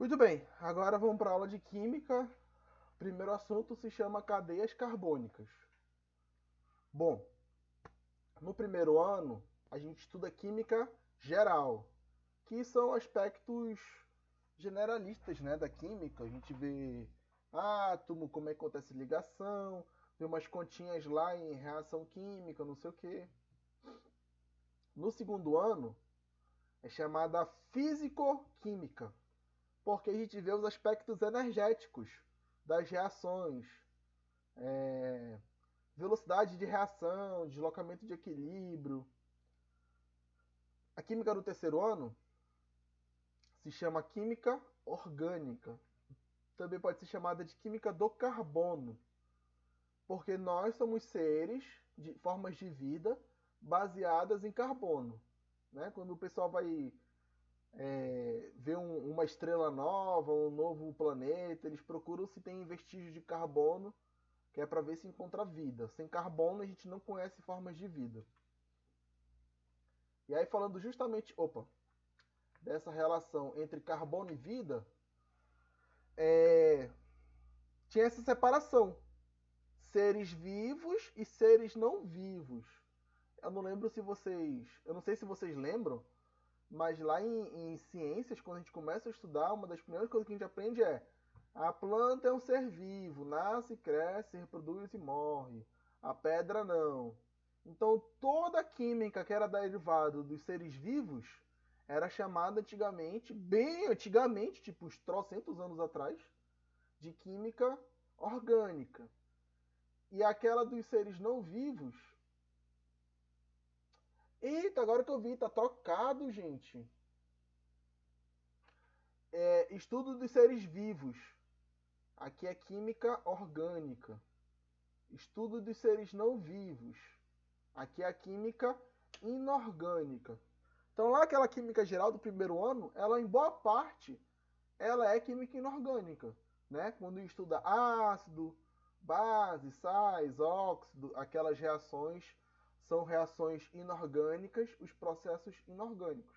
Muito bem, agora vamos para a aula de química. O primeiro assunto se chama cadeias carbônicas. Bom, no primeiro ano a gente estuda química geral, que são aspectos generalistas, né, da química. A gente vê átomo, como é que acontece ligação, vê umas continhas lá em reação química, não sei o quê. No segundo ano é chamada físico-química, porque a gente vê os aspectos energéticos das reações, velocidade de reação, deslocamento de equilíbrio. A química do terceiro ano se chama química orgânica. Também pode ser chamada de química do carbono, porque nós somos seres de formas de vida baseadas em carbono. Né? Quando o pessoal vai ver uma estrela nova, um novo planeta, eles procuram se tem vestígios de carbono, que é para ver se encontra vida. Sem carbono a gente não conhece formas de vida. E aí falando justamente, dessa relação entre carbono e vida, tinha essa separação. Seres vivos e seres não vivos. Eu não lembro se vocês. Eu não sei se vocês lembram, mas lá em ciências, quando a gente começa a estudar, uma das primeiras coisas que a gente aprende é: a planta é um ser vivo, nasce, cresce, reproduz e morre. A pedra não. Então toda a química que era derivada dos seres vivos era chamada antigamente, bem antigamente, tipo uns trocentos anos atrás, de química orgânica. E aquela dos seres não vivos. Eita, agora que eu vi, tá trocado, gente. Estudo dos seres vivos. Aqui é química orgânica. Estudo dos seres não vivos. Aqui é a química inorgânica. Então lá aquela química geral do primeiro ano, ela em boa parte, ela é química inorgânica, né? Quando estuda ácido, base, sais, óxido, aquelas reações são reações inorgânicas, os processos inorgânicos.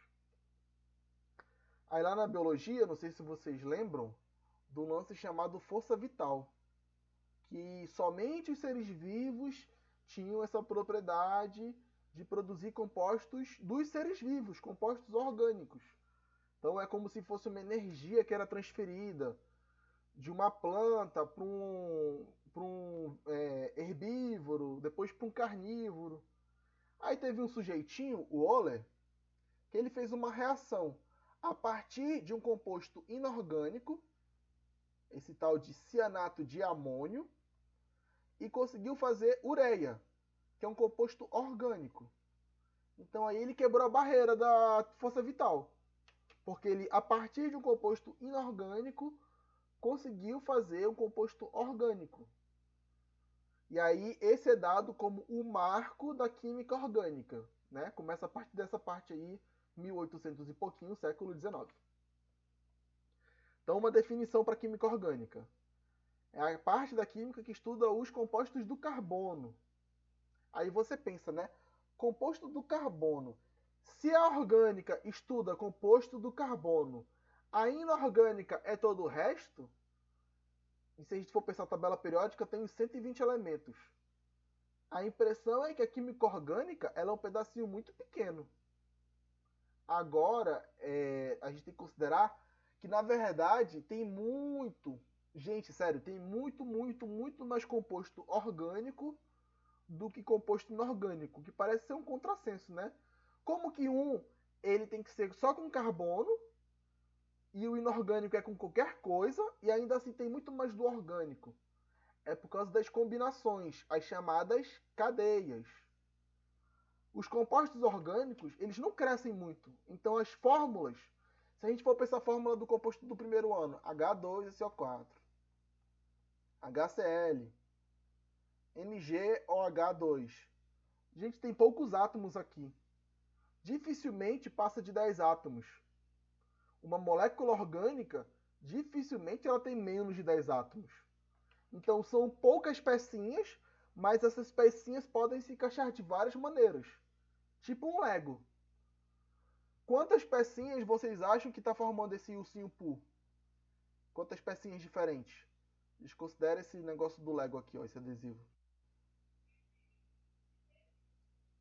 Aí lá na biologia, não sei se vocês lembram, do lance chamado força vital, que somente os seres vivos tinham essa propriedade de produzir compostos dos seres vivos, compostos orgânicos. Então é como se fosse uma energia que era transferida de uma planta para um herbívoro, depois para um carnívoro. Aí teve um sujeitinho, o Euler, que ele fez uma reação a partir de um composto inorgânico, esse tal de cianato de amônio, e conseguiu fazer ureia, que é um composto orgânico. Então aí ele quebrou a barreira da força vital, porque ele, a partir de um composto inorgânico, conseguiu fazer um composto orgânico. E aí esse é dado como o marco da química orgânica, né? Começa a partir dessa parte aí, 1800 e pouquinho, século XIX. Então uma definição para química orgânica. É a parte da química que estuda os compostos do carbono. Aí você pensa, né? Composto do carbono. Se a orgânica estuda composto do carbono, a inorgânica é todo o resto? E se a gente for pensar a tabela periódica, tem 120 elementos. A impressão é que a química orgânica ela é um pedacinho muito pequeno. Agora, a gente tem que considerar que, na verdade, tem muito. Gente, sério, tem muito, muito, muito mais composto orgânico do que composto inorgânico, que parece ser um contrassenso, né? Como que ele tem que ser só com carbono e o inorgânico é com qualquer coisa e ainda assim tem muito mais do orgânico? É por causa das combinações, as chamadas cadeias. Os compostos orgânicos, eles não crescem muito. Então as fórmulas, se a gente for pensar a fórmula do composto do primeiro ano, H2SO4, HCl, MgOH2. Gente, tem poucos átomos aqui. Dificilmente passa de 10 átomos. Uma molécula orgânica, dificilmente ela tem menos de 10 átomos. Então são poucas pecinhas, mas essas pecinhas podem se encaixar de várias maneiras. Tipo um Lego. Quantas pecinhas vocês acham que está formando esse ursinho Pooh? Quantas pecinhas diferentes? Desconsidera esse negócio do Lego aqui, ó, esse adesivo.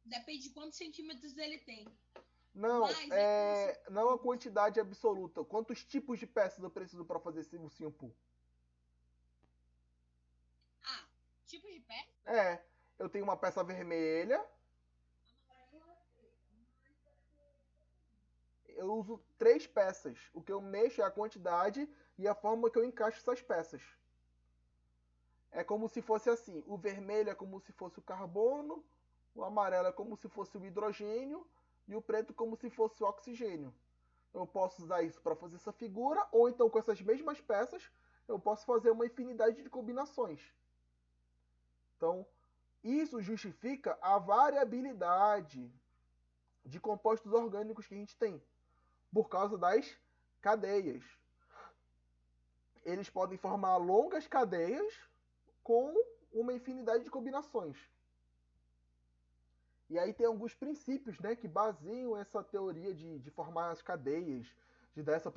Depende de quantos centímetros ele tem. Não, não a quantidade absoluta. Quantos tipos de peças eu preciso para fazer esse ursinho Pooh? Ah, tipo de peça? Eu tenho uma peça vermelha. Eu uso 3 peças. O que eu mexo é a quantidade e a forma que eu encaixo essas peças. É como se fosse assim. O vermelho é como se fosse o carbono. O amarelo é como se fosse o hidrogênio. E o preto como se fosse o oxigênio. Eu posso usar isso para fazer essa figura, ou então com essas mesmas peças eu posso fazer uma infinidade de combinações. Então, isso justifica a variabilidade de compostos orgânicos que a gente tem, por causa das cadeias. Eles podem formar longas cadeias com uma infinidade de combinações. E aí tem alguns princípios, né, que baseiam essa teoria de formar as cadeias, de dar essa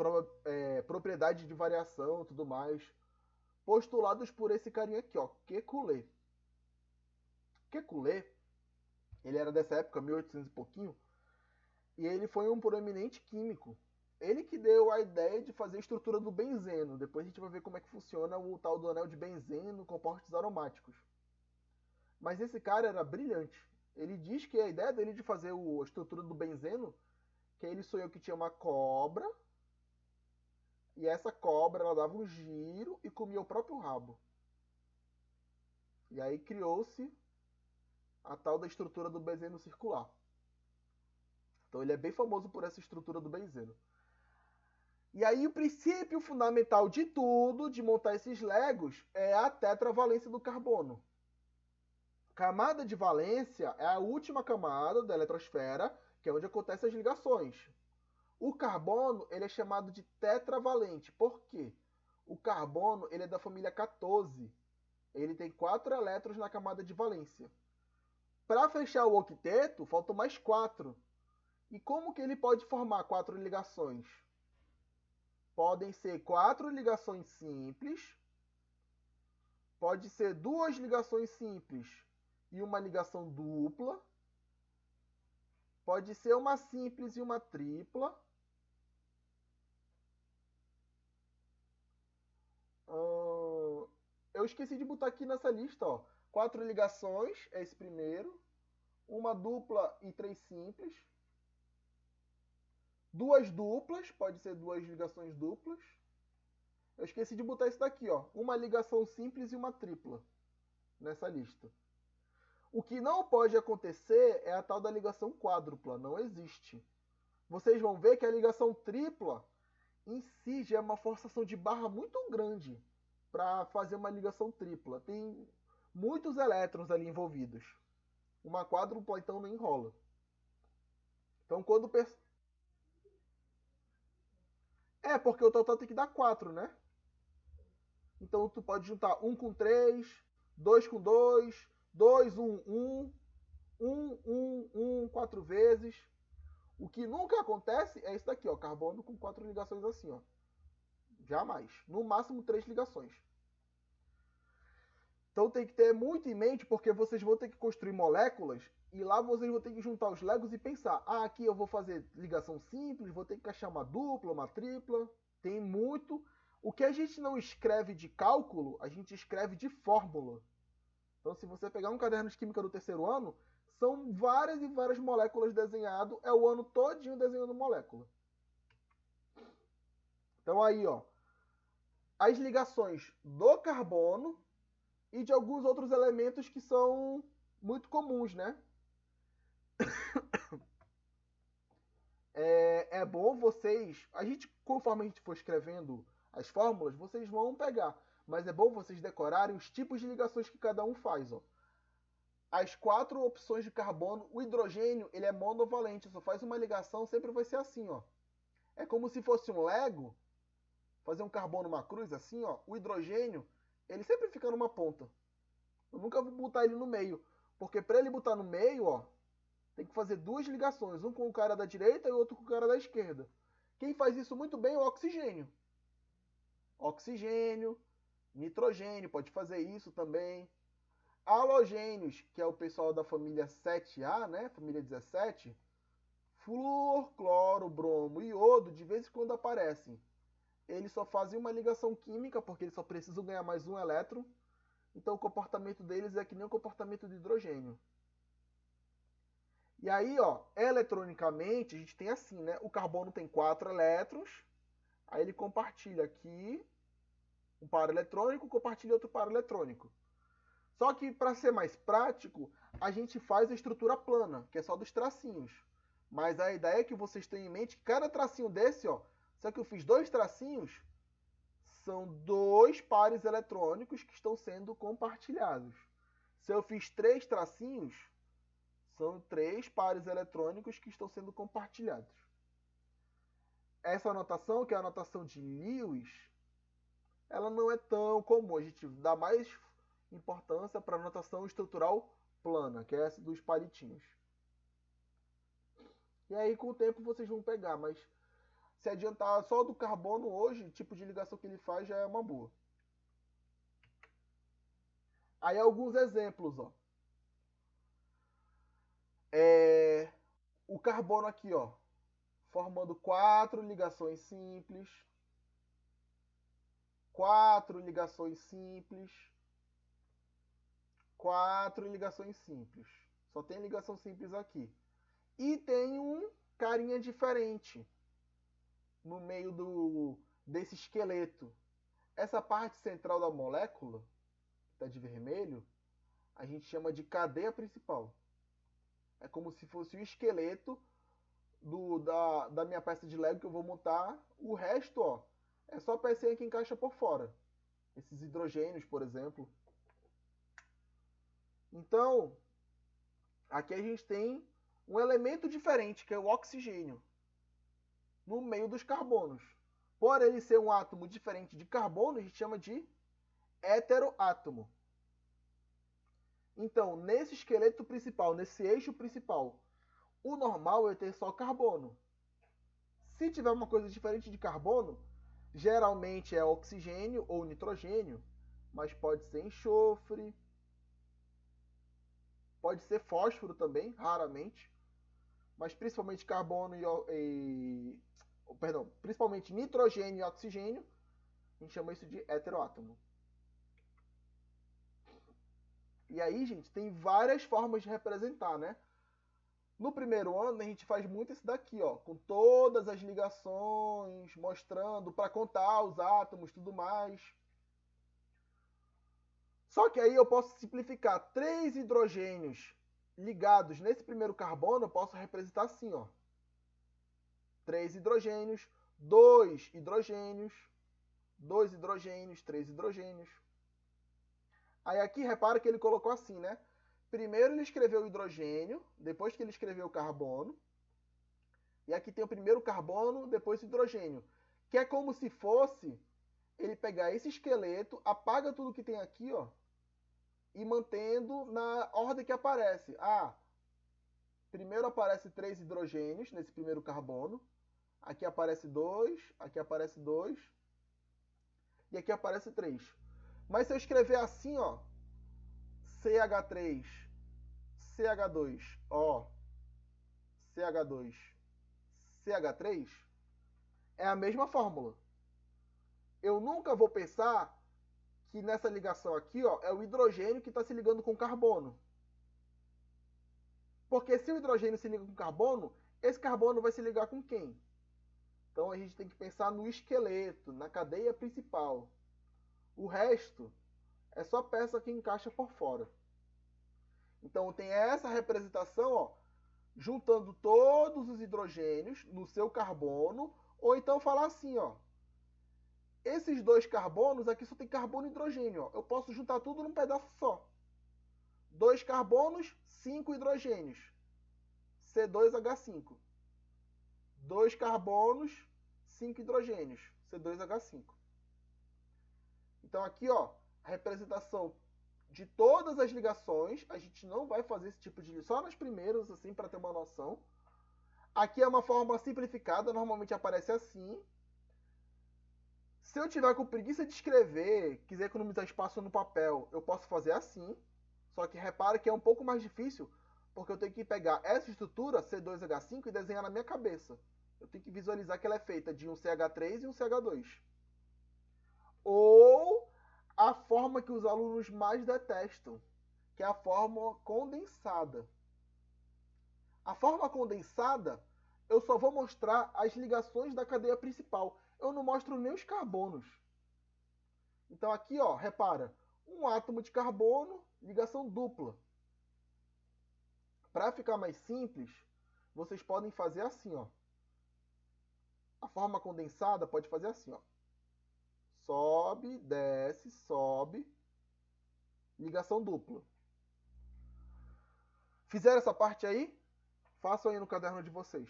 propriedade de variação e tudo mais, postulados por esse carinha aqui, ó, Kekulé. Kekulé, ele era dessa época, 1800 e pouquinho, e ele foi um proeminente químico. Ele que deu a ideia de fazer a estrutura do benzeno. Depois a gente vai ver como é que funciona o tal do anel de benzeno, compostos aromáticos. Mas esse cara era brilhante. Ele diz que a ideia dele de fazer a estrutura do benzeno, que ele sonhou que tinha uma cobra, e essa cobra ela dava um giro e comia o próprio rabo. E aí criou-se a tal da estrutura do benzeno circular. Então ele é bem famoso por essa estrutura do benzeno. E aí o princípio fundamental de tudo, de montar esses legos, é a tetravalência do carbono. Camada de valência é a última camada da eletrosfera, que é onde acontecem as ligações. O carbono ele é chamado de tetravalente. Por quê? O carbono ele é da família 14. Ele tem 4 elétrons na camada de valência. Para fechar o octeto, faltam mais 4. E como que ele pode formar 4 ligações? Podem ser 4 ligações simples, pode ser 2 ligações simples e uma ligação dupla, pode ser uma simples e uma tripla, eu esqueci de botar aqui nessa lista, ó. 4 ligações é esse primeiro, uma dupla e 3 simples, 2 duplas, pode ser 2 ligações duplas. Eu esqueci de botar isso daqui, ó. Uma ligação simples e uma tripla nessa lista. O que não pode acontecer é a tal da ligação quádrupla. Não existe. Vocês vão ver que a ligação tripla em si já é uma forçação de barra muito grande para fazer uma ligação tripla. Tem muitos elétrons ali envolvidos. Uma quádrupla então não enrola. Então quando porque o total tem que dar 4, né? Então tu pode juntar 1 com 3, 2 com 2, 2, 1, 1, 1, 1, 1, 4 vezes. O que nunca acontece é isso daqui, ó, carbono com 4 ligações assim, ó. Jamais. No máximo 3 ligações. Então tem que ter muito em mente, porque vocês vão ter que construir moléculas e lá vocês vão ter que juntar os legos e pensar: ah, aqui eu vou fazer ligação simples, vou ter que achar uma dupla, uma tripla. Tem muito. O que a gente não escreve de cálculo, a gente escreve de fórmula. Então, se você pegar um caderno de química do terceiro ano, são várias e várias moléculas desenhadas, é o ano todinho desenhando molécula. Então aí, ó, as ligações do carbono e de alguns outros elementos que são muito comuns, né? É bom vocês, conforme a gente for escrevendo as fórmulas, vocês vão pegar, mas é bom vocês decorarem os tipos de ligações que cada um faz, ó. As 4 opções de carbono, o hidrogênio, ele é monovalente, só faz uma ligação, sempre vai ser assim, ó. É como se fosse um Lego, fazer um carbono uma cruz assim, ó. O hidrogênio, ele sempre fica numa ponta. Eu nunca vou botar ele no meio, porque para ele botar no meio, ó, tem que fazer 2 ligações, um com o cara da direita e outro com o cara da esquerda. Quem faz isso muito bem é o oxigênio. Oxigênio, nitrogênio, pode fazer isso também. Halogênios, que é o pessoal da família 7A, né? Família 17. Flúor, cloro, bromo e iodo, de vez em quando aparecem. Eles só fazem uma ligação química, porque eles só precisam ganhar mais um elétron. Então o comportamento deles é que nem o comportamento de hidrogênio. E aí, ó, eletronicamente, a gente tem assim, né? O carbono tem 4 elétrons, aí ele compartilha aqui um par eletrônico, compartilha outro par eletrônico. Só que, para ser mais prático, a gente faz a estrutura plana, que é só dos tracinhos. Mas a ideia é que vocês tenham em mente que cada tracinho desse, ó, só que eu fiz 2 tracinhos, são 2 pares eletrônicos que estão sendo compartilhados. Se eu fiz 3 tracinhos, são 3 pares eletrônicos que estão sendo compartilhados. Essa anotação, que é a anotação de Lewis, ela não é tão comum. A gente dá mais importância para a notação estrutural plana, que é essa dos palitinhos. E aí, com o tempo, vocês vão pegar, mas se adiantar só do carbono hoje, o tipo de ligação que ele faz já é uma boa. Aí, alguns exemplos, ó. O carbono aqui, ó, formando 4 ligações simples. 4 ligações simples. 4 ligações simples. Só tem ligação simples aqui. E tem um carinha diferente no meio desse esqueleto. Essa parte central da molécula, que está de vermelho, a gente chama de cadeia principal. É como se fosse o esqueleto da minha peça de Lego que eu vou montar. O resto, ó, é só pecinha que encaixa por fora. Esses hidrogênios, por exemplo. Então, aqui a gente tem um elemento diferente, que é o oxigênio, no meio dos carbonos. Por ele ser um átomo diferente de carbono, a gente chama de heteroátomo. Então, nesse esqueleto principal, nesse eixo principal, o normal é ter só carbono. Se tiver uma coisa diferente de carbono, geralmente é oxigênio ou nitrogênio, mas pode ser enxofre, pode ser fósforo também, raramente, mas principalmente carbono principalmente nitrogênio e oxigênio, a gente chama isso de heteroátomo. E aí, gente, tem várias formas de representar, né? No primeiro ano, a gente faz muito isso daqui, ó, com todas as ligações, mostrando para contar os átomos, tudo mais. Só que aí eu posso simplificar 3 hidrogênios ligados nesse primeiro carbono, eu posso representar assim, ó. 3 hidrogênios, 2 hidrogênios, 2 hidrogênios, 3 hidrogênios. Aí aqui, repara que ele colocou assim, né? Primeiro ele escreveu o hidrogênio, depois que ele escreveu o carbono. E aqui tem o primeiro carbono, depois o hidrogênio. Que é como se fosse ele pegar esse esqueleto, apaga tudo que tem aqui, ó, e mantendo na ordem que aparece. Primeiro aparece 3 hidrogênios nesse primeiro carbono. Aqui aparece 2, aqui aparece 2. E aqui aparece 3. Mas se eu escrever assim, ó, CH3, CH2, CH2, CH3, é a mesma fórmula. Eu nunca vou pensar que nessa ligação aqui, ó, é o hidrogênio que está se ligando com o carbono. Porque se o hidrogênio se liga com o carbono, esse carbono vai se ligar com quem? Então a gente tem que pensar no esqueleto, na cadeia principal. O resto é só peça que encaixa por fora. Então tem essa representação, ó, juntando todos os hidrogênios no seu carbono, ou então falar assim, ó, esses 2 carbonos aqui só tem carbono e hidrogênio, ó, eu posso juntar tudo num pedaço só. 2 carbonos, 5 hidrogênios, C2H5. 2 carbonos, 5 hidrogênios, C2H5. Então aqui, ó, a representação de todas as ligações, a gente não vai fazer esse tipo de só nas primeiras, assim, para ter uma noção. Aqui é uma forma simplificada, normalmente aparece assim. Se eu tiver com preguiça de escrever, quiser economizar espaço no papel, eu posso fazer assim. Só que repara que é um pouco mais difícil, porque eu tenho que pegar essa estrutura, C2H5, e desenhar na minha cabeça. Eu tenho que visualizar que ela é feita de um CH3 e um CH2. Ou a forma que os alunos mais detestam, que é a forma condensada. A forma condensada, eu só vou mostrar as ligações da cadeia principal. Eu não mostro nem os carbonos. Então aqui, ó, repara, um átomo de carbono, ligação dupla. Para ficar mais simples, vocês podem fazer assim, ó. A forma condensada pode fazer assim, ó. Sobe, desce, sobe, ligação dupla. Fizeram essa parte aí? Façam aí no caderno de vocês.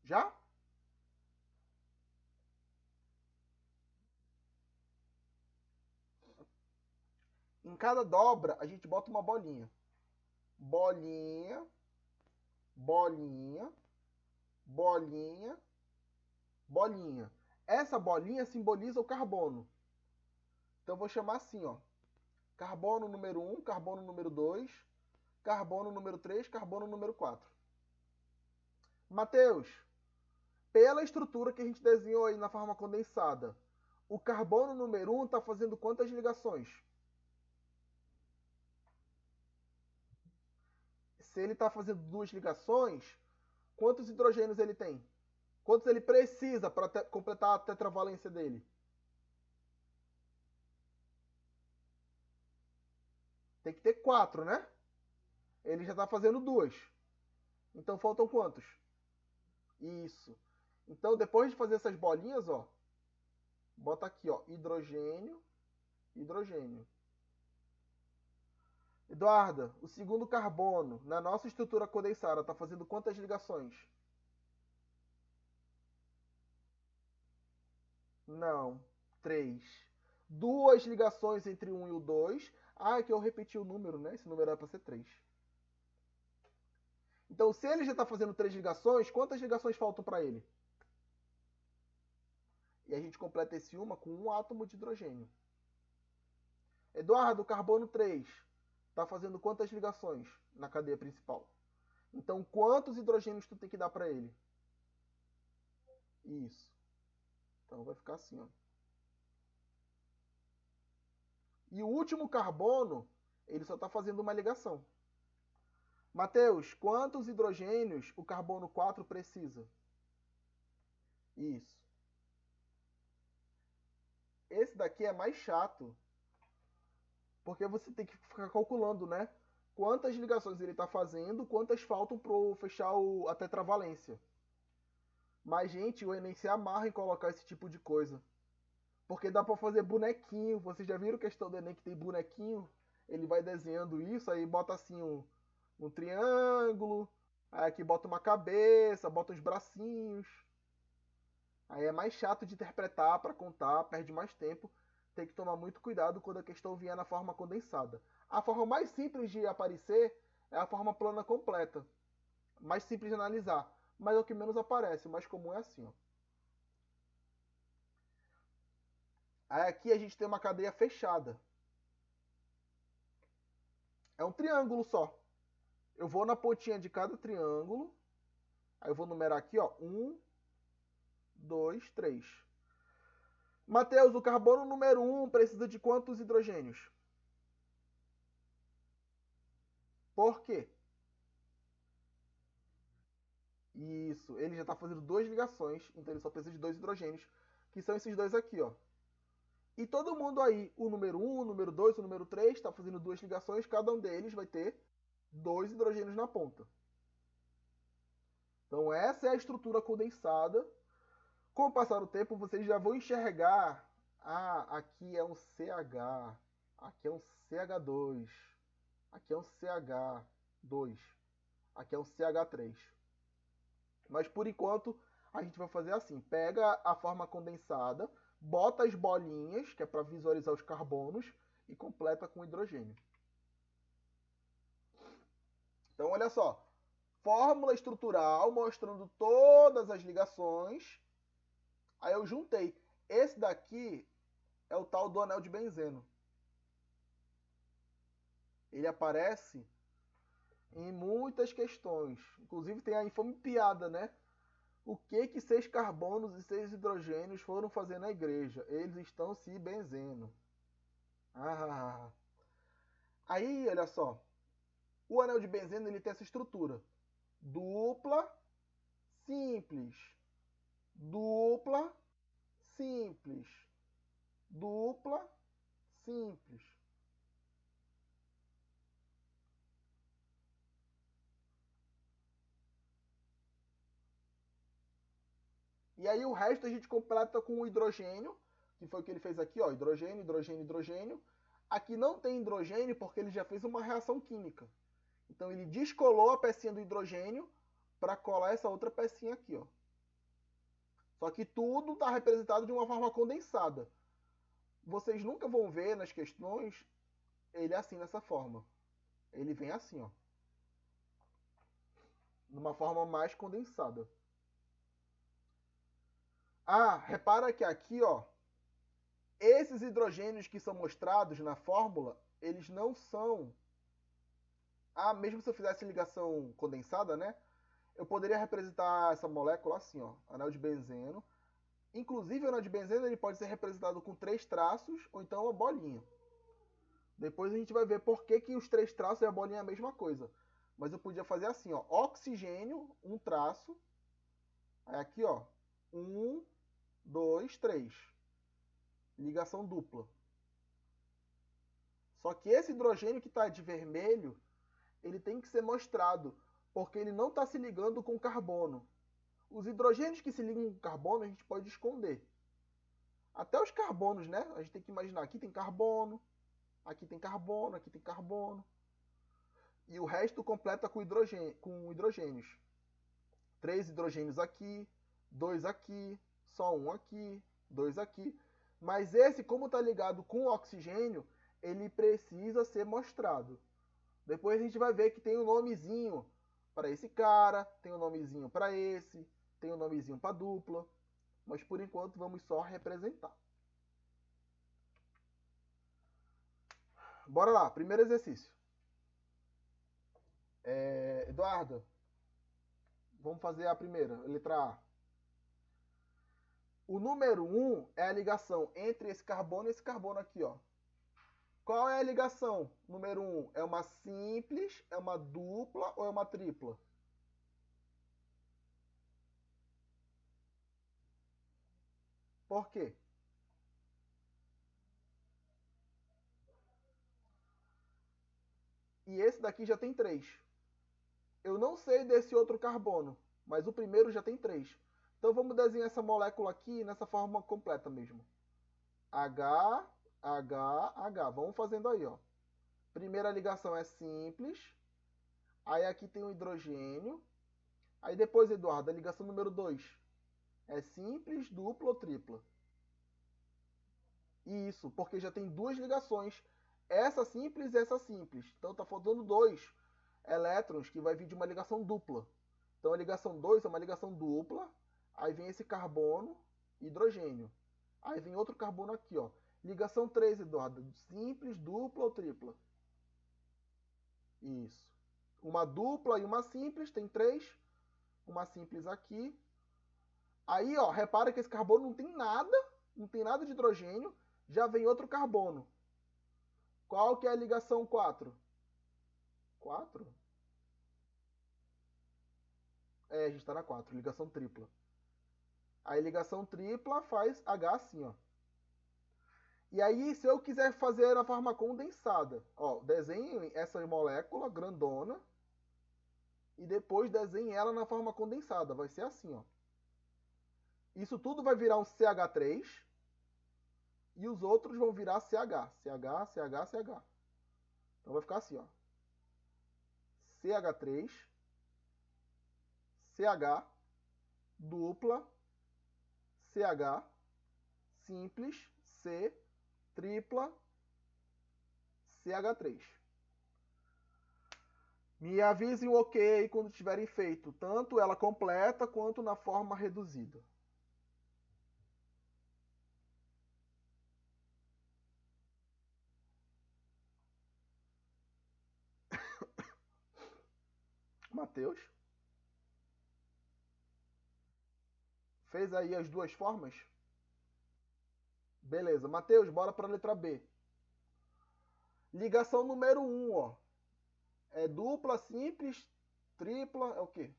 Já? Em cada dobra, a gente bota uma bolinha. Bolinha, bolinha, bolinha, bolinha. Essa bolinha simboliza o carbono. Então eu vou chamar assim, ó. Carbono número 1, carbono número 2, carbono número 3, carbono número 4. Mateus, pela estrutura que a gente desenhou aí na forma condensada, o carbono número 1 está fazendo quantas ligações? Se ele está fazendo 2 ligações, quantos hidrogênios ele tem? Quantos ele precisa para completar a tetravalência dele? Tem que ter 4, né? Ele já está fazendo 2. Então faltam quantos? Isso. Então depois de fazer essas bolinhas, ó, bota aqui, ó, hidrogênio, hidrogênio. Eduarda, o segundo carbono na nossa estrutura condensada está fazendo quantas ligações? Não, 3. 2 ligações entre 1 e o 2. Ah, é que eu repeti o número, né? Esse número era para ser 3. Então, se ele já está fazendo 3 ligações, quantas ligações faltam para ele? E a gente completa esse uma com um átomo de hidrogênio. Eduardo, o carbono 3 está fazendo quantas ligações na cadeia principal? Então, quantos hidrogênios tu tem que dar para ele? Isso. Então, vai ficar assim, ó. E o último carbono, ele só está fazendo uma ligação. Mateus, quantos hidrogênios o carbono 4 precisa? Isso. Esse daqui é mais chato, porque você tem que ficar calculando, né? Quantas ligações ele está fazendo, quantas faltam para fechar a tetravalência. Mas, gente, o Enem se amarra em colocar esse tipo de coisa. Porque dá para fazer bonequinho. Vocês já viram a questão do Enem que tem bonequinho? Ele vai desenhando isso, aí bota assim um triângulo, aí aqui bota uma cabeça, bota uns bracinhos. Aí é mais chato de interpretar para contar, perde mais tempo. Tem que tomar muito cuidado quando a questão vier na forma condensada. A forma mais simples de aparecer é a forma plana completa. Mais simples de analisar, mas é o que menos aparece. O mais comum é assim, ó. Aí aqui a gente tem uma cadeia fechada. É um triângulo só. Eu vou na pontinha de cada triângulo. Aí eu vou numerar aqui, ó. 1, 2, 3. Mateus, o carbono número 1 precisa de quantos hidrogênios? Por quê? Isso, ele já está fazendo 2 ligações, então ele só precisa de 2 hidrogênios, que são esses dois aqui, ó. E todo mundo aí, o número 1, o número 2, o número 3, está fazendo 2 ligações, cada um deles vai ter 2 hidrogênios na ponta. Então essa é a estrutura condensada. Com o passar do tempo, vocês já vão enxergar, aqui é um CH, aqui é um CH2, aqui é um CH2, aqui é um CH3. Mas por enquanto, a gente vai fazer assim, pega a forma condensada, bota as bolinhas, que é para visualizar os carbonos, e completa com hidrogênio. Então olha só, fórmula estrutural mostrando todas as ligações. Aí eu juntei. Esse daqui é o tal do anel de benzeno. Ele aparece em muitas questões. Inclusive tem a infame piada, né? O que 6 carbonos e 6 hidrogênios foram fazer na igreja? Eles estão se benzendo. Aí, olha só. O anel de benzeno ele tem essa estrutura. Dupla, simples. Dupla, simples. Dupla, simples. E aí o resto a gente completa com o hidrogênio, que foi o que ele fez aqui, ó, hidrogênio, hidrogênio, hidrogênio. Aqui não tem hidrogênio porque ele já fez uma reação química. Então ele descolou a pecinha do hidrogênio para colar essa outra pecinha aqui, ó. Só que tudo está representado de uma forma condensada. Vocês nunca vão ver nas questões ele assim, nessa forma. Ele vem assim, ó. De uma forma mais condensada. Repara que aqui, ó, esses hidrogênios que são mostrados na fórmula, eles não são... mesmo se eu fizesse ligação condensada, né? Eu poderia representar essa molécula assim, ó, anel de benzeno. Inclusive, o anel de benzeno ele pode ser representado com 3 traços ou então uma bolinha. Depois a gente vai ver por que os 3 traços e a bolinha é a mesma coisa. Mas eu podia fazer assim, ó, oxigênio, um traço. Aí aqui, ó, 1, 2, 3. Ligação dupla. Só que esse hidrogênio que está de vermelho, ele tem que ser mostrado, porque ele não está se ligando com carbono. Os hidrogênios que se ligam com carbono, a gente pode esconder. Até os carbonos, né? A gente tem que imaginar, aqui tem carbono, aqui tem carbono, aqui tem carbono. E o resto completa com hidrogênios. 3 hidrogênios aqui, 2 aqui, só um aqui, 2 aqui. Mas esse, como está ligado com o oxigênio, ele precisa ser mostrado. Depois a gente vai ver que tem um nomezinho para esse cara, tem um nomezinho para esse, tem um nomezinho para dupla. Mas por enquanto vamos só representar. Bora lá, primeiro exercício. Eduardo, vamos fazer a primeira, letra A. O número 1 é a ligação entre esse carbono e esse carbono aqui, ó. Qual é a ligação? Número 1 é uma simples, é uma dupla ou é uma tripla? Por quê? E esse daqui já tem 3. Eu não sei desse outro carbono, mas o primeiro já tem 3. Então vamos desenhar essa molécula aqui nessa forma completa mesmo. H, H, H. Vamos fazendo aí, ó. Primeira ligação é simples. Aí aqui tem o hidrogênio. Aí depois, Eduardo, a ligação número 2. É simples, dupla ou tripla? Isso, porque já tem 2 ligações. Essa simples e essa simples. Então tá faltando 2 elétrons que vai vir de uma ligação dupla. Então a ligação 2 é uma ligação dupla. Aí vem esse carbono, hidrogênio. Aí vem outro carbono aqui, ó. Ligação 3, Eduardo. Simples, dupla ou tripla? Isso. Uma dupla e uma simples, tem 3. Uma simples aqui. Aí, ó, repara que esse carbono não tem nada de hidrogênio. Já vem outro carbono. Qual que é a ligação 4? 4? A gente está na 4, ligação tripla. Aí ligação tripla faz H assim, ó. E aí, se eu quiser fazer a forma condensada, ó, desenhe essa molécula grandona e depois desenhe ela na forma condensada. Vai ser assim, ó. Isso tudo vai virar um CH3 e os outros vão virar CH. CH, CH, CH. Então vai ficar assim, ó. CH3, CH, dupla, CH, simples, C, tripla, CH3. Me avisem o ok quando tiverem feito, tanto ela completa quanto na forma reduzida. Matheus? Fez aí as duas formas? Beleza. Matheus, bora para a letra B. Ligação número 1, ó. É dupla, simples, tripla, é o quê?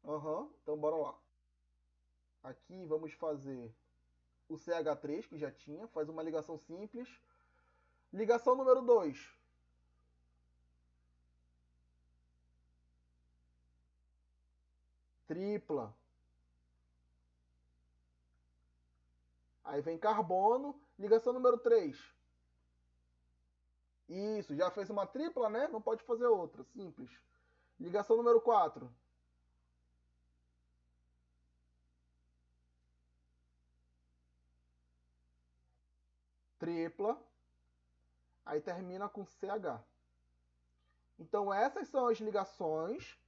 Aham, então bora lá. Aqui vamos fazer o CH3, que já tinha, faz uma ligação simples. Ligação número 2. Tripla. Aí vem carbono. Ligação número 3. Isso, já fez uma tripla, né? Não pode fazer outra, simples. Ligação número 4. Tripla. Aí termina com CH. Então essas são as ligações.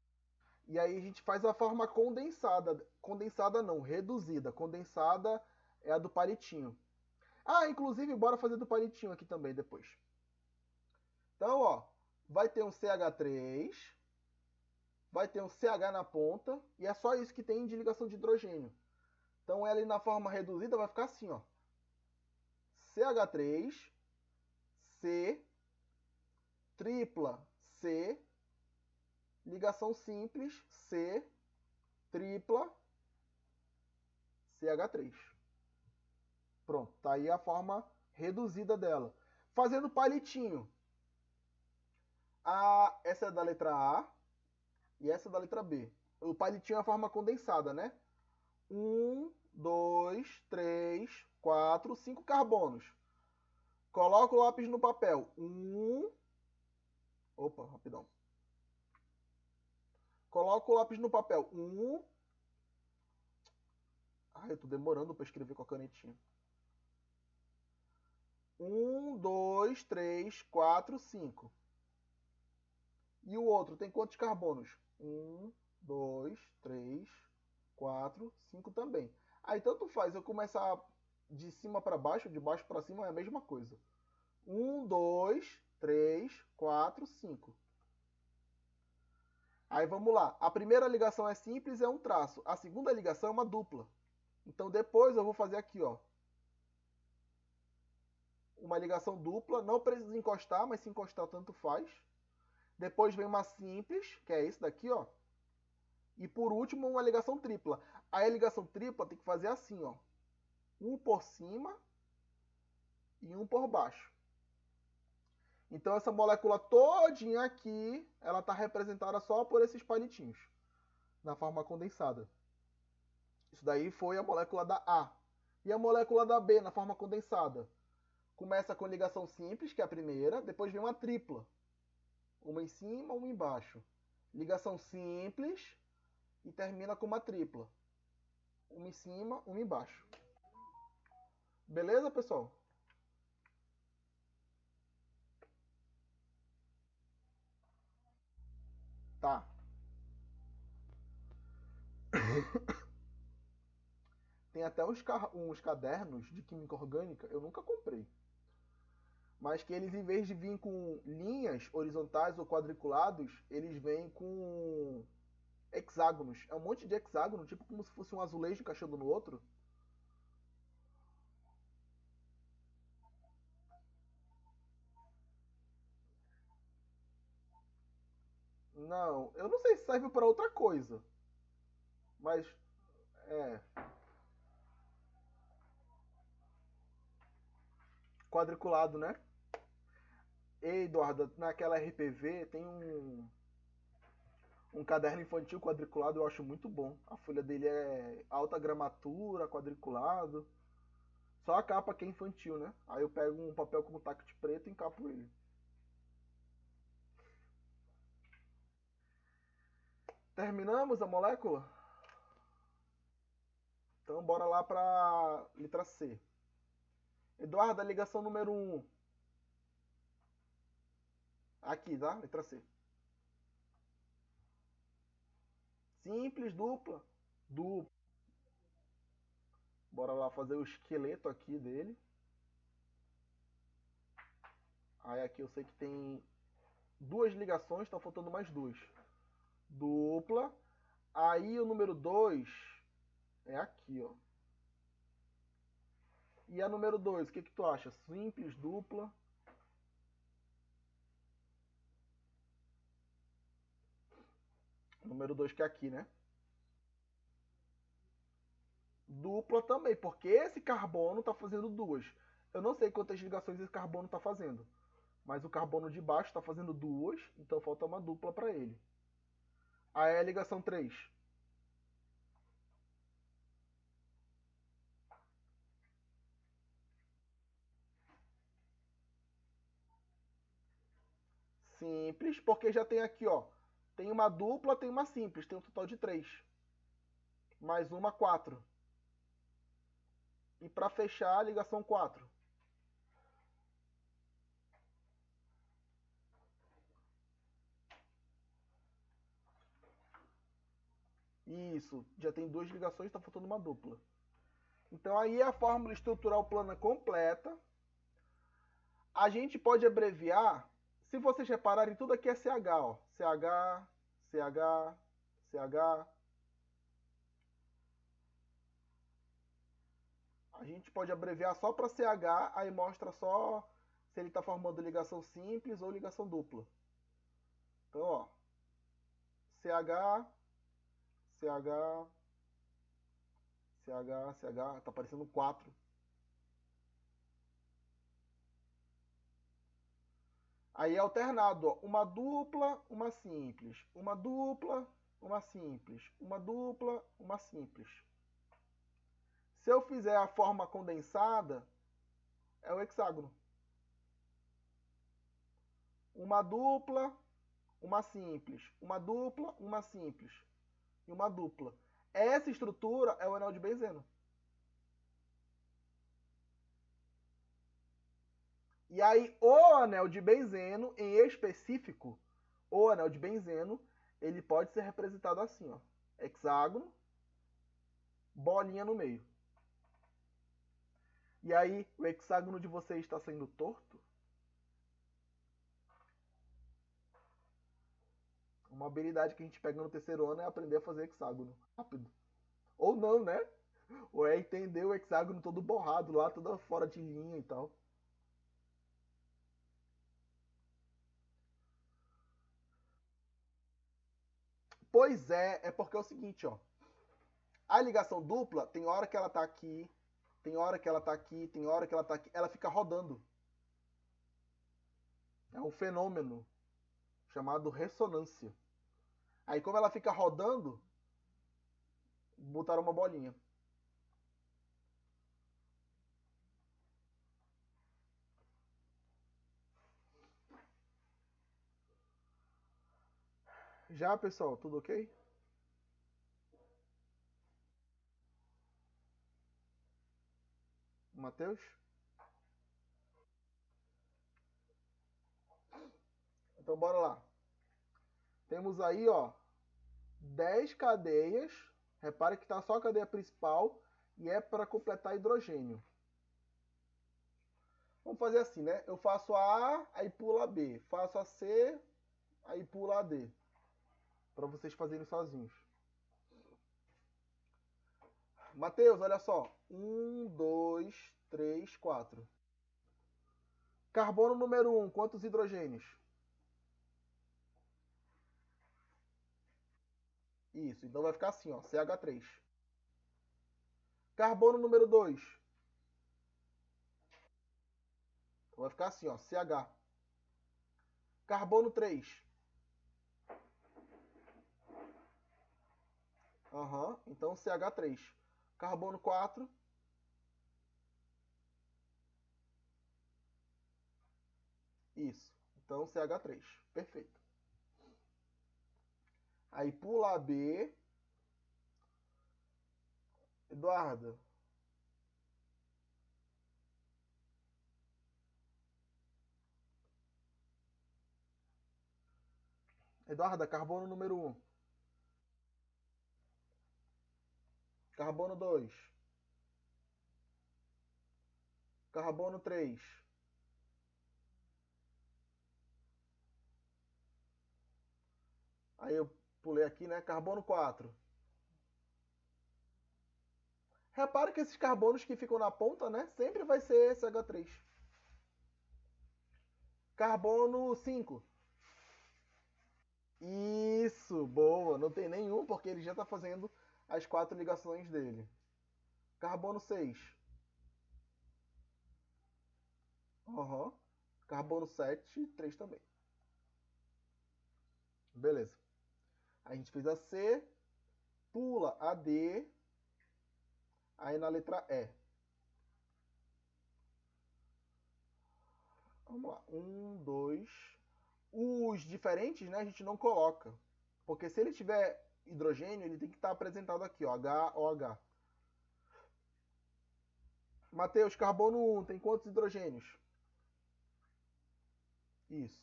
E aí a gente faz a forma condensada. Condensada não, reduzida. Condensada é a do palitinho. Ah, inclusive, bora fazer do palitinho aqui também depois. Então, ó, vai ter um CH3, vai ter um CH na ponta, e é só isso que tem de ligação de hidrogênio. Então, ela na forma reduzida vai ficar assim, ó. CH3, C, tripla, C, ligação simples, C, tripla, CH3. Pronto, tá aí a forma reduzida dela. Fazendo palitinho. Essa é da letra A e essa é da letra B. O palitinho é a forma condensada, né? 1, 2, 3, 4, 5 carbonos. Coloca o lápis no papel. Opa, rapidão. Coloca o lápis no papel. Eu tô demorando para escrever com a canetinha. 1, 2, 3, 4, 5. E o outro tem quantos carbonos? 1, 2, 3, 4, 5 também. Aí tanto faz eu começar de cima para baixo, de baixo para cima é a mesma coisa. 1, 2, 3, 4, 5. Aí vamos lá. A primeira ligação é simples, é um traço. A segunda ligação é uma dupla. Então depois eu vou fazer aqui, ó. Uma ligação dupla. Não precisa encostar, mas se encostar tanto faz. Depois vem uma simples, que é esse daqui, ó. E por último, uma ligação tripla. Aí a ligação tripla tem que fazer assim, ó. Um por cima e um por baixo. Então essa molécula todinha aqui, ela está representada só por esses palitinhos, na forma condensada. Isso daí foi a molécula da A. E a molécula da B, na forma condensada? Começa com ligação simples, que é a primeira, depois vem uma tripla. Uma em cima, uma embaixo. Ligação simples e termina com uma tripla. Uma em cima, uma embaixo. Beleza, pessoal? Tá. Tem até uns cadernos de química orgânica, eu nunca comprei. Mas que eles, em vez de vir com linhas horizontais ou quadriculados, eles vêm com hexágonos. É um monte de hexágono, tipo como se fosse um azulejo encaixando no outro. Não, eu não sei se serve para outra coisa. Mas, é. Quadriculado, né? Ei, Eduardo, naquela RPV tem um caderno infantil quadriculado, eu acho muito bom. A folha dele é alta gramatura, quadriculado. Só a capa que é infantil, né? Aí eu pego um papel com taco de preto e encapo ele. Terminamos a molécula? Então bora lá para letra C. Eduardo, a ligação número 1. Aqui, tá? Letra C. Simples, dupla. Dupla. Bora lá fazer o esqueleto aqui dele. Aí aqui eu sei que tem duas ligações, tá faltando mais duas. Dupla. Aí o número 2 é aqui, ó. E a número 2, o que tu acha? Simples, dupla? Número 2 que é aqui, né? Dupla também, porque esse carbono está fazendo duas. Eu não sei quantas ligações esse carbono está fazendo, mas o carbono de baixo está fazendo duas, então falta uma dupla para ele. Aí é a ligação 3. Simples, porque já tem aqui, ó. Tem uma dupla, tem uma simples, tem um total de 3. Mais uma, 4. E para fechar, a ligação 4. Isso, já tem duas ligações, está faltando uma dupla. Então aí é a fórmula estrutural plana completa. A gente pode abreviar, se vocês repararem, tudo aqui é CH, ó. CH, CH, CH. A gente pode abreviar só para CH, aí mostra só se ele está formando ligação simples ou ligação dupla. Então, ó, CH, CH, CH, CH, tá aparecendo 4. Aí é alternado, ó, uma dupla, uma simples, uma dupla, uma simples, uma dupla, uma simples. Se eu fizer a forma condensada, é o hexágono. Uma dupla, uma simples, uma dupla, uma simples e uma dupla. Essa estrutura é o anel de benzeno. E aí o anel de benzeno, em específico, o anel de benzeno, ele pode ser representado assim, ó. Hexágono, bolinha no meio. E aí o hexágono de vocês está sendo torto? Uma habilidade que a gente pega no terceiro ano é aprender a fazer hexágono rápido. Ou não, né? Ou é entender o hexágono todo borrado lá, toda fora de linha e tal. Pois é porque é o seguinte, ó. A ligação dupla, tem hora que ela tá aqui, tem hora que ela tá aqui, tem hora que ela tá aqui. Ela fica rodando. É um fenômeno chamado ressonância. Aí como ela fica rodando, botaram uma bolinha. Já, pessoal, tudo ok? Matheus? Então bora lá. Temos aí, ó, 10 cadeias. Repare que tá só a cadeia principal e é para completar hidrogênio. Vamos fazer assim, né? Eu faço a A, aí pulo a B. Faço a C, aí pulo a D. Para vocês fazerem sozinhos. Matheus, olha só. 1, 2, 3, 4. Carbono número 1, quantos hidrogênios? Isso, então vai ficar assim, ó, CH3. Carbono número 2. Então vai ficar assim, ó, CH. Carbono 3. Aham, então CH3. Carbono 4. Isso, então CH3. Perfeito. Aí pula a B. Eduardo, Eduarda, carbono número 1. Carbono 2. Carbono 3. Aí eu pulei aqui, né? Carbono 4. Repare que esses carbonos que ficam na ponta, né? Sempre vai ser esse H3. Carbono 5. Isso, boa. Não tem nenhum porque ele já está fazendo as 4 ligações dele. Carbono 6. Uhum. Carbono 7, 3 também. Beleza. A gente fez a C, pula a D, aí na letra E. Vamos lá. 1, 2. Os diferentes, né, a gente não coloca. Porque se ele tiver hidrogênio, ele tem que estar apresentado aqui, ó, HOH. Mateus, carbono 1 tem quantos hidrogênios? Isso.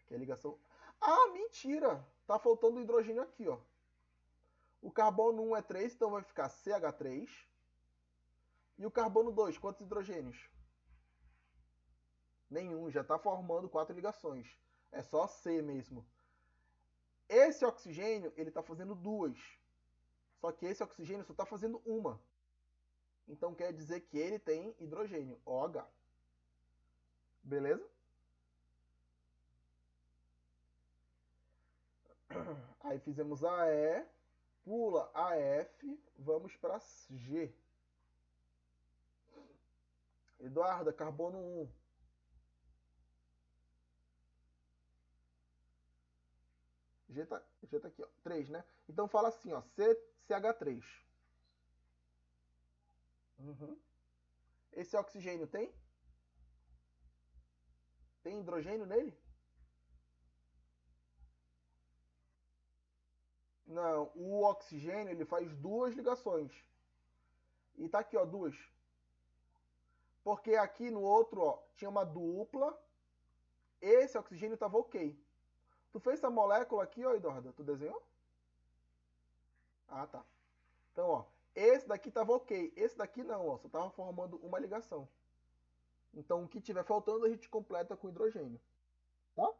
Aqui é a ligação. Ah, mentira! Tá faltando hidrogênio aqui, ó. O carbono 1 é 3, então vai ficar CH3. E o carbono 2, quantos hidrogênios? Nenhum, já está formando 4 ligações. É só C mesmo. Esse oxigênio, ele está fazendo 2. Só que esse oxigênio só está fazendo uma. Então quer dizer que ele tem hidrogênio, OH. Beleza? Aí fizemos a E, pula a F, vamos para G. Eduarda, carbono 1. G tá aqui, ó. 3, né? Então fala assim, ó. CH3. Uhum. Esse oxigênio tem? Tem hidrogênio nele? Não, o oxigênio ele faz 2 ligações. E tá aqui, ó, 2. Porque aqui no outro, ó, tinha uma dupla. Esse oxigênio tava ok. Tu fez essa molécula aqui, ó, Eduardo? Tu desenhou? Ah, tá. Então, ó, esse daqui tava ok. Esse daqui não, ó, só tava formando uma ligação. Então, o que tiver faltando a gente completa com hidrogênio. Tá?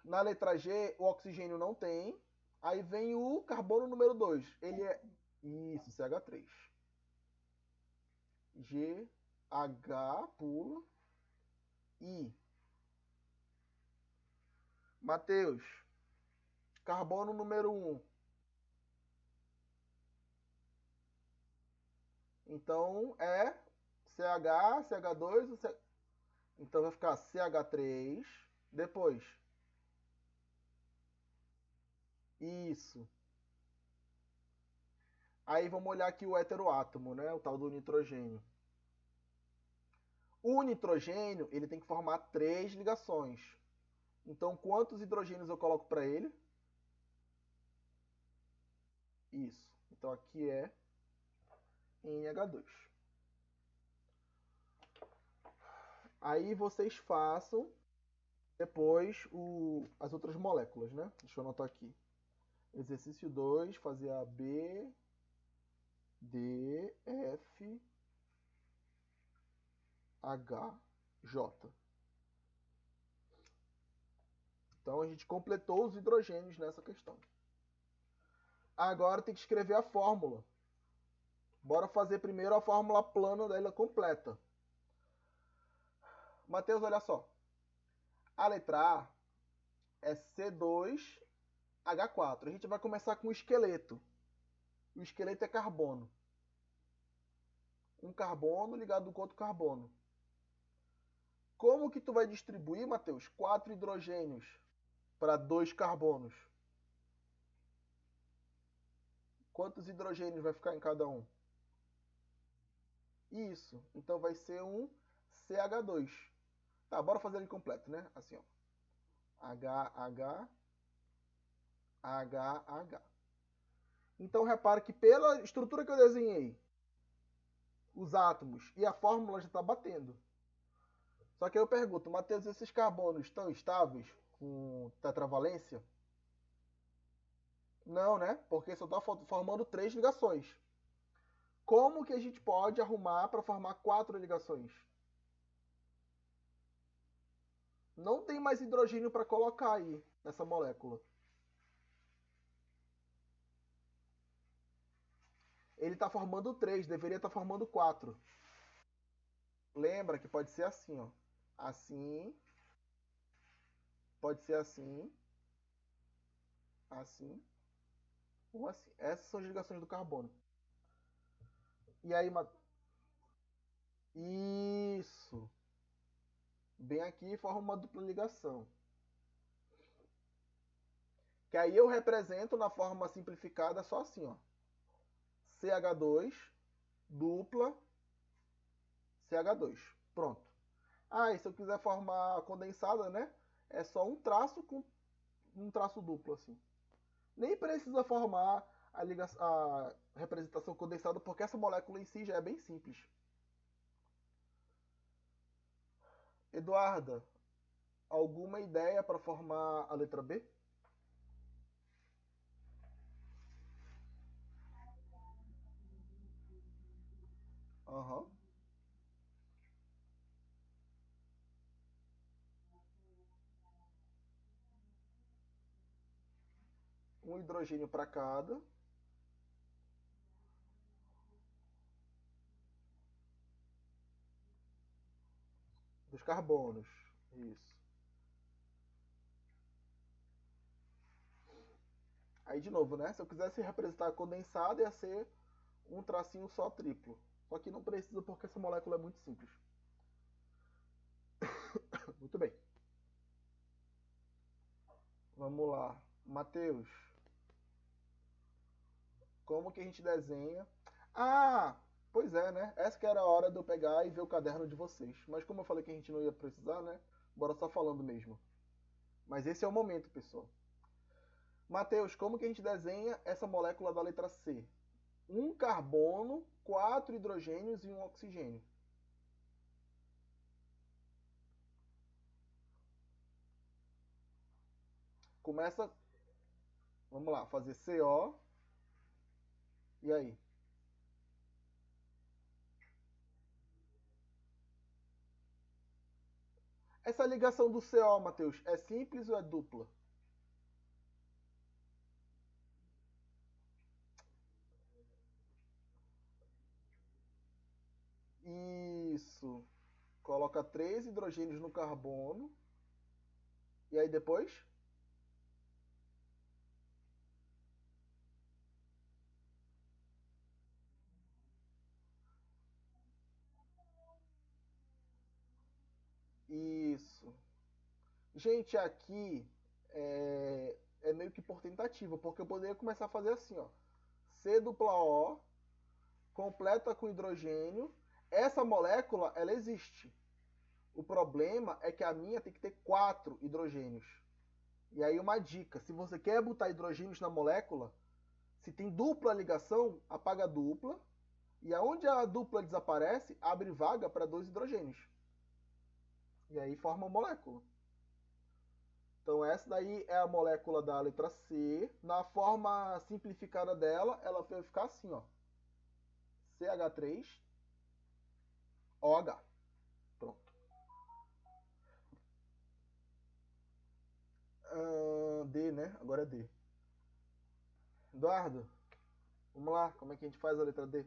Na letra G, o oxigênio não tem. Aí vem o carbono número 2. Ele é. Isso, CH3. G, H, pula. I. Mateus, carbono número 1. Então é CH, CH2. Então vai ficar CH3. Depois. Isso. Aí vamos olhar aqui o heteroátomo, né? O tal do nitrogênio. O nitrogênio, ele tem que formar 3 ligações. Então, quantos hidrogênios eu coloco para ele? Isso. Então, aqui é NH2. Aí vocês façam depois as outras moléculas, né? Deixa eu anotar aqui. Exercício 2, fazer a B, D, F, H, J. Então a gente completou os hidrogênios nessa questão. Agora tem que escrever a fórmula. Bora fazer primeiro a fórmula plana dela completa. Mateus, olha só. A letra A é C2H4. A gente vai começar com o esqueleto. O esqueleto é carbono. Um carbono ligado com outro carbono. Como que tu vai distribuir, Mateus, 4 hidrogênios para 2 carbonos? Quantos hidrogênios vai ficar em cada um? Isso. Então vai ser um CH2. Tá, bora fazer ele completo, né? Assim, ó. HH, HH. Então repara que pela estrutura que eu desenhei, os átomos e a fórmula já está batendo. Só que aí eu pergunto, Matheus, esses carbonos estão estáveis com tetravalência? Não, né? Porque só está formando 3 ligações. Como que a gente pode arrumar para formar 4 ligações? Não tem mais hidrogênio para colocar aí nessa molécula. Ele está formando 3, deveria estar formando 4. Lembra que pode ser assim, ó. Assim, pode ser assim, assim ou assim. Essas são as ligações do carbono. E aí, isso. Bem aqui forma uma dupla ligação. Que aí eu represento na forma simplificada só assim, ó. CH2, dupla, CH2. Pronto. Ah, e se eu quiser formar condensada, né? É só um traço com um traço duplo, assim. Nem precisa formar a representação condensada, porque essa molécula em si já é bem simples. Eduarda, alguma ideia para formar a letra B? Aham. Um hidrogênio para cada. Dos carbonos. Isso. Aí de novo, né? Se eu quisesse representar condensada, ia ser um tracinho só triplo. Só que não precisa porque essa molécula é muito simples. Muito bem. Vamos lá. Matheus, como que a gente desenha? Ah, pois é, né? Essa que era a hora de eu pegar e ver o caderno de vocês. Mas como eu falei que a gente não ia precisar, né? Bora só falando mesmo. Mas esse é o momento, pessoal. Matheus, como que a gente desenha essa molécula da letra C? Um carbono, 4 hidrogênios e um oxigênio. Começa, vamos lá, fazer CO. E aí? Essa ligação do CO, Matheus, é simples ou é dupla? Isso. Coloca 3 hidrogênios no carbono. E aí depois? Isso. Gente, aqui é meio que por tentativa, porque eu poderia começar a fazer assim, ó. C dupla O, completa com hidrogênio. Essa molécula, ela existe. O problema é que a minha tem que ter 4 hidrogênios. E aí uma dica, se você quer botar hidrogênios na molécula, se tem dupla ligação, apaga a dupla. E aonde a dupla desaparece, abre vaga para 2 hidrogênios. E aí forma a molécula. Então essa daí é a molécula da letra C. Na forma simplificada dela, ela vai ficar assim, ó. CH3OH. Pronto. D, né? Agora é D. Eduardo, vamos lá. Como é que a gente faz a letra D?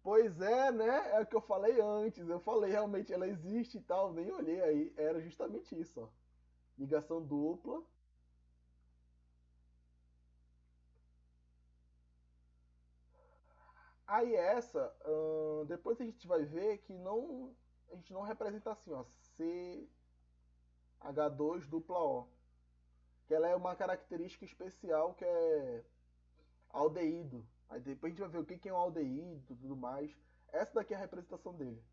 Pois é, né? É o que eu falei antes. Eu falei realmente ela existe e tal. Nem olhei aí. Era justamente isso, ó. Ligação dupla. Aí essa, depois a gente vai ver que não, a gente não representa assim, ó, CH2 dupla O, que ela é uma característica especial que é aldeído. Aí depois a gente vai ver o que é um aldeído e tudo mais. Essa daqui é a representação dele.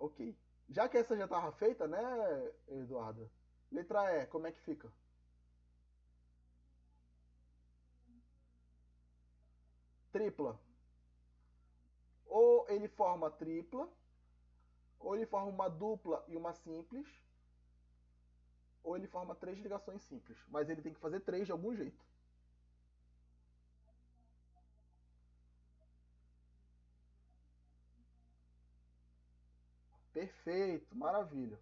Ok. Já que essa já estava feita, né, Eduardo? Letra E, como é que fica? Tripla. Ou ele forma tripla, ou ele forma uma dupla e uma simples, ou ele forma três ligações simples. Mas ele tem que fazer três de algum jeito. Perfeito, maravilha.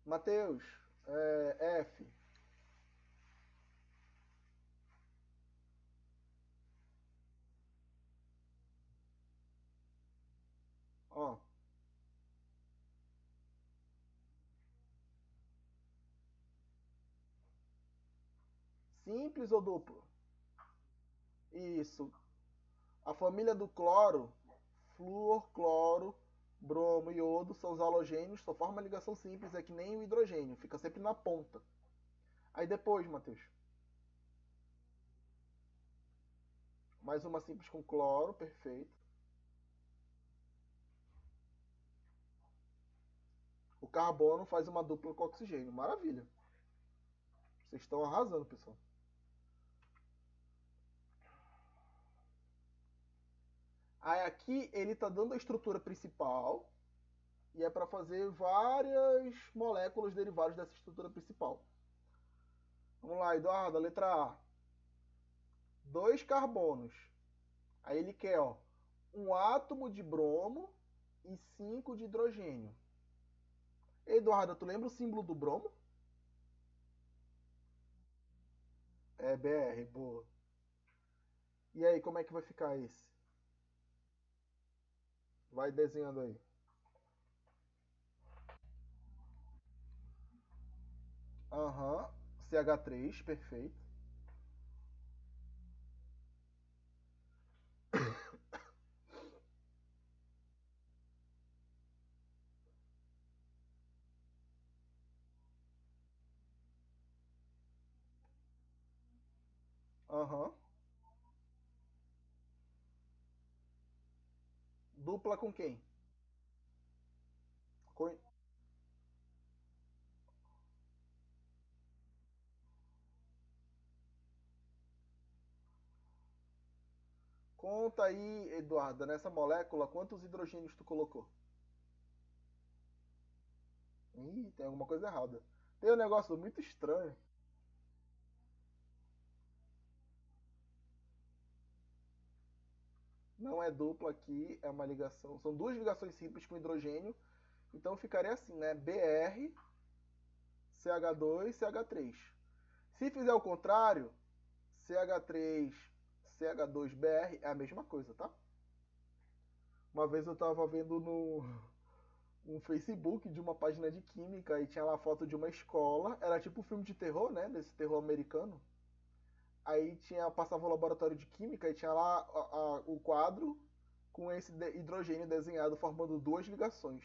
Matheus, F. Ó, simples ou duplo? Isso. A família do cloro, flúor, cloro, bromo e iodo são os halogênios, só forma ligação simples, é que nem o hidrogênio, fica sempre na ponta. Aí depois, Matheus, mais uma simples com cloro, perfeito. O carbono faz uma dupla com oxigênio, maravilha. Vocês estão arrasando, pessoal. Aí aqui ele está dando a estrutura principal e é para fazer várias moléculas derivadas dessa estrutura principal. Vamos lá, Eduardo, a letra A. 2 carbonos. Aí ele quer, ó, um átomo de bromo e 5 de hidrogênio. Eduardo, tu lembra o símbolo do bromo? É BR, boa. E aí, como é que vai ficar esse? Vai desenhando aí. Aham, CH3, perfeito. Aham. Dupla com quem? Com... Conta aí, Eduardo, nessa molécula, quantos hidrogênios tu colocou? Ih, tem alguma coisa errada. Tem um negócio muito estranho. Não é dupla aqui, é uma ligação. São duas ligações simples com hidrogênio. Então ficaria assim, né? Br, CH2, CH3. Se fizer o contrário, CH3, CH2Br é a mesma coisa, tá? Uma vez eu tava vendo no um Facebook de uma página de química e tinha lá a foto de uma escola. Era tipo um filme de terror, né? Desse terror americano. Aí tinha, passava o laboratório de química e tinha lá o quadro com esse hidrogênio desenhado formando duas ligações.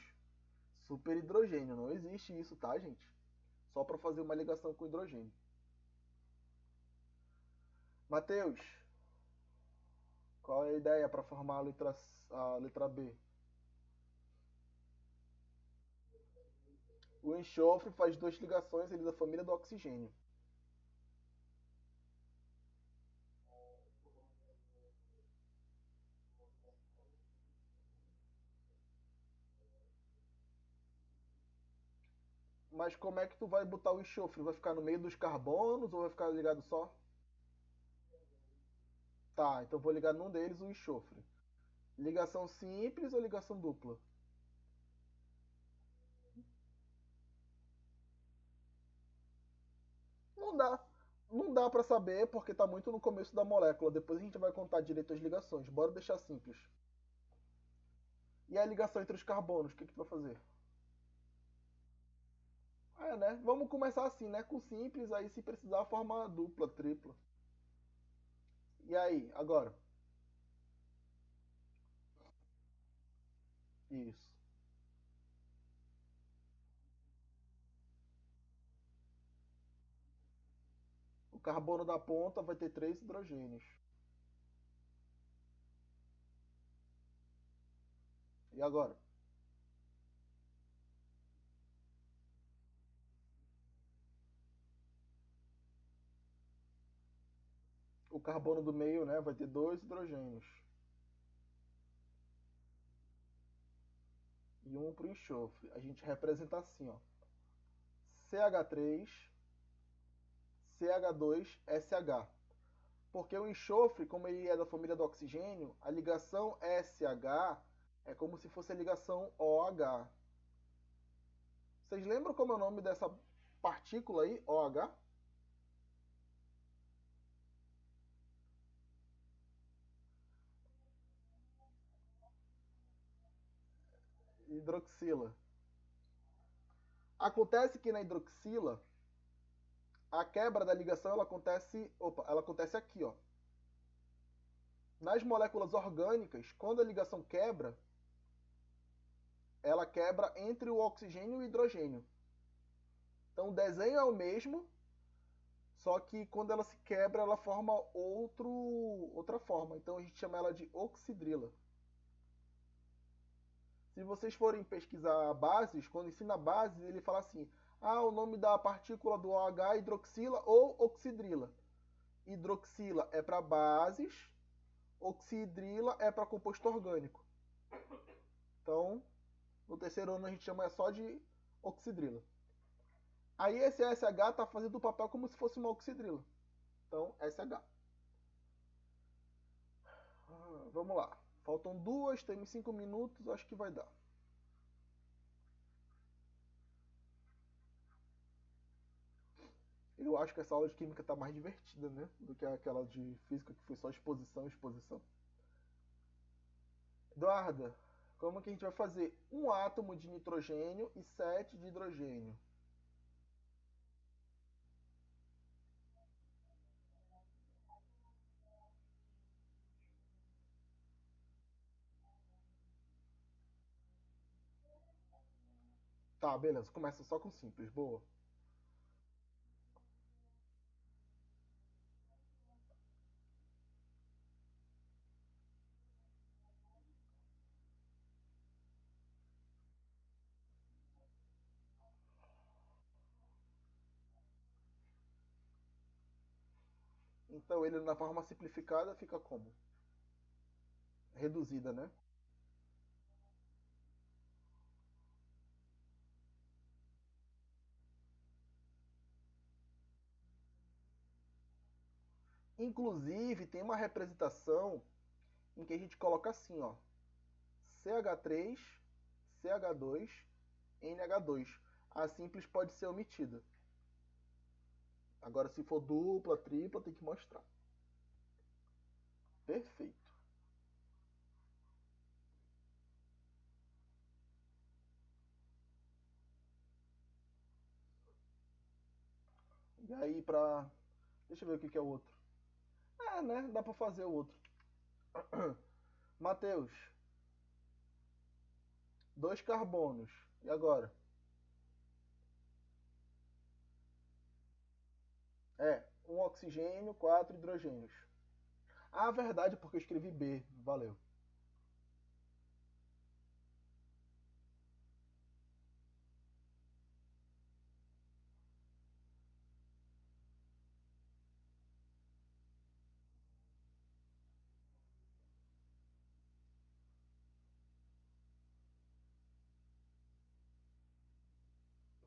Super hidrogênio, não existe isso, tá, gente? Só para fazer uma ligação com hidrogênio. Matheus, qual é a ideia para formar a letra B? O enxofre faz duas ligações, ele é da família do oxigênio. Mas como é que tu vai botar o enxofre? Vai ficar no meio dos carbonos ou vai ficar ligado só? Tá, então vou ligar num deles o enxofre. Ligação simples ou ligação dupla? Não dá. Não dá para saber porque tá muito no começo da molécula. Depois a gente vai contar direito as ligações. Bora deixar simples. E a ligação entre os carbonos, o que tu vai fazer? É, né? Vamos começar assim, né? Com simples, aí se precisar forma dupla, tripla. E aí, agora? Isso. O carbono da ponta vai ter três hidrogênios. E agora? carbono do meio, né, vai ter dois hidrogênios. E um para o enxofre. A gente representa assim, ó. CH3, CH2SH. Porque o enxofre, como ele é da família do oxigênio, a ligação SH é como se fosse a ligação OH. Vocês lembram como é o nome dessa partícula aí, OH? Hidroxila. Acontece que na hidroxila, a quebra da ligação ela acontece aqui, ó. Nas moléculas orgânicas, quando a ligação quebra, ela quebra entre o oxigênio e o hidrogênio. Então o desenho é o mesmo, só que quando ela se quebra, ela forma outra forma. Então a gente chama ela de oxidrila. Se vocês forem pesquisar bases, quando ensina bases, ele fala assim: ah, o nome da partícula do OH é hidroxila ou oxidrila. Hidroxila é para bases, oxidrila é para composto orgânico. Então, no terceiro ano a gente chama só de oxidrila. Aí esse SH está fazendo o papel como se fosse uma oxidrila. Então, SH. Vamos lá. Faltam duas, temos 5 minutos, acho que vai dar. Eu acho que essa aula de química está mais divertida, né? Do que aquela de física que foi só exposição, exposição. Eduarda, como que a gente vai fazer? Um átomo de nitrogênio e 7 de hidrogênio. Tá, beleza. Começa só com simples. Boa. Então ele na forma simplificada fica como? Reduzida, né? Inclusive tem uma representação em que a gente coloca assim, ó. CH3, CH2, NH2. A simples pode ser omitida. Agora se for dupla, tripla, tem que mostrar. Perfeito. E aí pra... Deixa eu ver o que é o outro. É, né? Dá pra fazer o outro. Matheus, dois carbonos. E agora? É, um oxigênio, quatro hidrogênios. Ah, verdade, porque eu escrevi B. Valeu.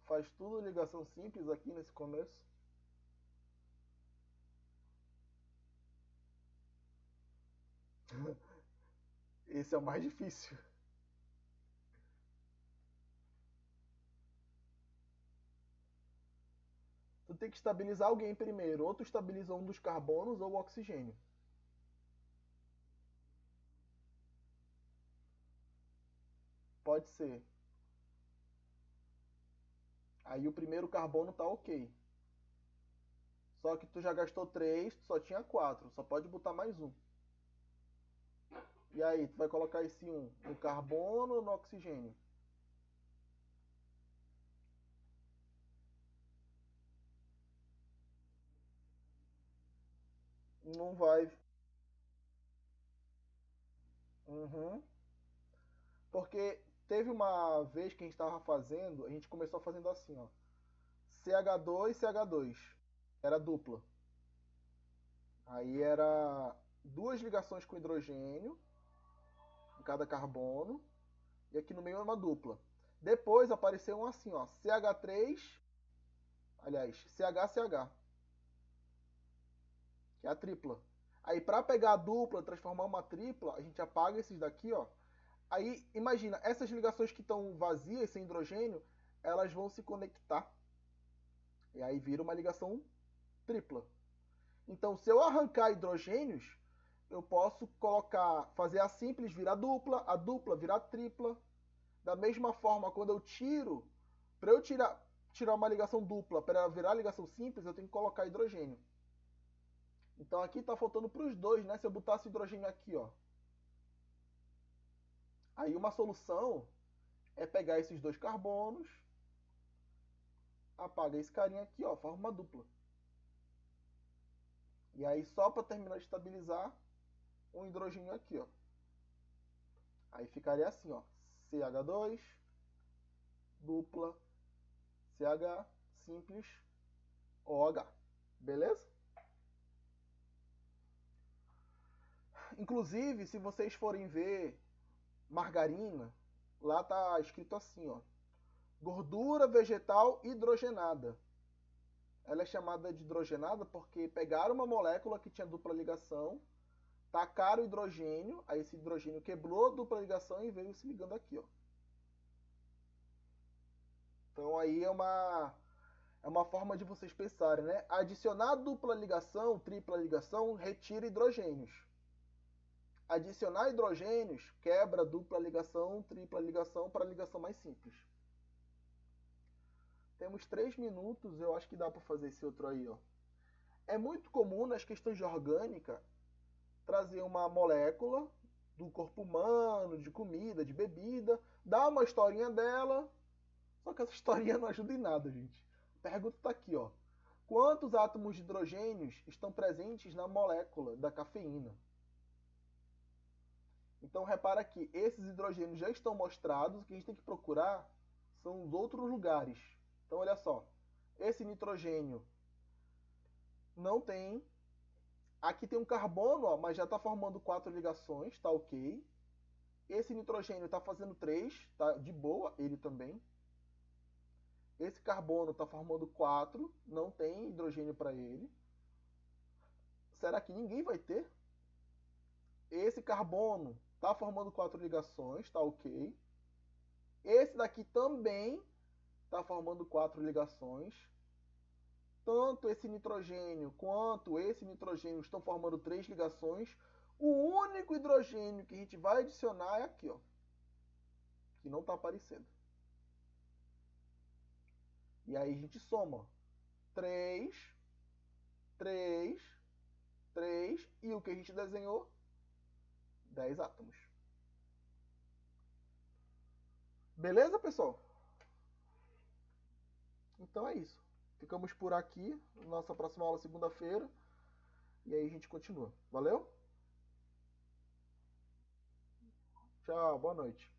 Faz tudo ligação simples aqui nesse começo. Esse é o mais difícil. Tu tem que estabilizar alguém primeiro. Ou tu estabiliza um dos carbonos ou o oxigênio. Pode ser. Aí o primeiro carbono tá ok. Só que tu já gastou 3, tu só tinha 4. Só pode botar mais um. E aí, tu vai colocar esse um no carbono ou no oxigênio? Não vai. Uhum. Porque teve uma vez que a gente estava fazendo, a gente começou fazendo assim, ó. CH2, CH2. Era dupla. Aí era duas ligações com hidrogênio em cada carbono. E aqui no meio é uma dupla. Depois apareceu um assim, ó, CH3, aliás, CHCH, que é a tripla. Aí para pegar a dupla, transformar uma tripla, a gente apaga esses daqui, ó. Aí imagina, essas ligações que estão vazias, sem hidrogênio, elas vão se conectar. E aí vira uma ligação tripla. Então, se eu arrancar hidrogênios, eu posso colocar, fazer a simples virar a dupla virar tripla. Da mesma forma, quando eu tiro, para eu tirar uma ligação dupla para virar ligação simples, eu tenho que colocar hidrogênio. Então aqui está faltando para os dois, né? Se eu botasse hidrogênio aqui, ó. Aí uma solução é pegar esses dois carbonos, apaga esse carinha aqui, ó, forma uma dupla. E aí só para terminar de estabilizar, um hidrogênio aqui, ó. Aí ficaria assim, ó, CH2, dupla, CH, simples, OH. Beleza? Inclusive, se vocês forem ver margarina, lá tá escrito assim, ó, gordura vegetal hidrogenada. Ela é chamada de hidrogenada porque pegaram uma molécula que tinha dupla ligação, tacaram o hidrogênio, aí esse hidrogênio quebrou a dupla ligação e veio se ligando aqui, ó. Então aí é uma forma de vocês pensarem, né? Adicionar dupla ligação, tripla ligação, retira hidrogênios. Adicionar hidrogênios quebra dupla ligação, tripla ligação para ligação mais simples. Temos 3 minutos, eu acho que dá para fazer esse outro aí, ó. É muito comum nas questões de orgânica trazer uma molécula do corpo humano, de comida, de bebida, dar uma historinha dela, só que essa historinha não ajuda em nada, gente. A pergunta está aqui, ó. Quantos átomos de hidrogênios estão presentes na molécula da cafeína? Então repara que esses hidrogênios já estão mostrados, o que a gente tem que procurar são os outros lugares. Então olha só, esse nitrogênio não tem. Aqui tem um carbono, ó, mas já está formando 4 ligações, tá ok. Esse nitrogênio está fazendo 3, tá de boa, ele também. Esse carbono está formando 4, não tem hidrogênio para ele. Será que ninguém vai ter? Esse carbono está formando 4 ligações, tá ok. Esse daqui também está formando 4 ligações. Tanto esse nitrogênio quanto esse nitrogênio estão formando 3 ligações. O único hidrogênio que a gente vai adicionar é aqui, ó, que não está aparecendo. E aí a gente soma 3, 3, 3 e o que a gente desenhou? 10 átomos. Beleza, pessoal? Então é isso. Ficamos por aqui. Nossa próxima aula segunda-feira. E aí a gente continua. Valeu? Tchau, boa noite.